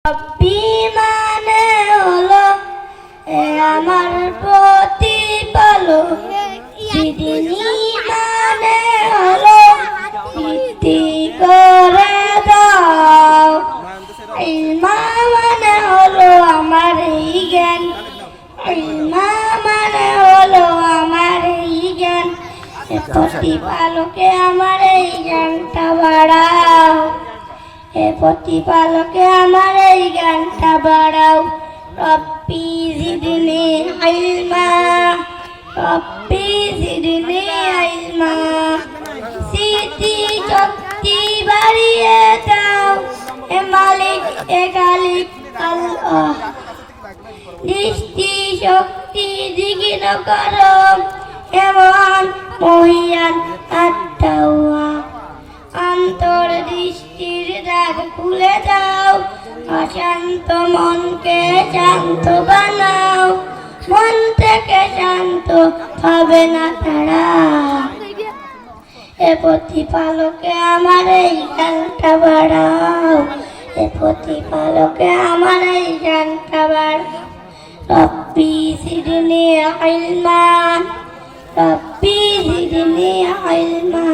রব্বি মানে হলো আমার প্রতিপালক, সিদিনী মানে হলো বৃদ্ধি করে দাও, ইলমা মানে হলো আমার এই জ্ঞান, ইলমা মানে হলো আমার এই জ্ঞান, প্রতিপালকে আমার এই জ্ঞানটা বাড়াও, হে প্রতিপালকে আমার এই জ্ঞানটা বাড়াও। রব্বি জিদনি ইলমা, রব্বি জিদনি ইলমা, স্মৃতি শক্তি বাড়িয়ে দাও, হে মালিক হে খালিক আল্লাহ, দৃষ্টি শক্তি দ্বিগুণ করো, এমন মহিয়ান আত্মাওয়া, অন্তর দৃষ্টির দ্বার খুলে দাও, অশান্ত মনকে শান্ত বানাও, মন থেকে শান্ত হবে না তারা, এ প্রতিপালকে আমার এই জ্ঞানটা বাড়াও, এ প্রতিপালকে আমার এই জ্ঞানটা বাড়াও। রব্বি জিদনি ইলমা, রব্বি জিদনি ইলমা।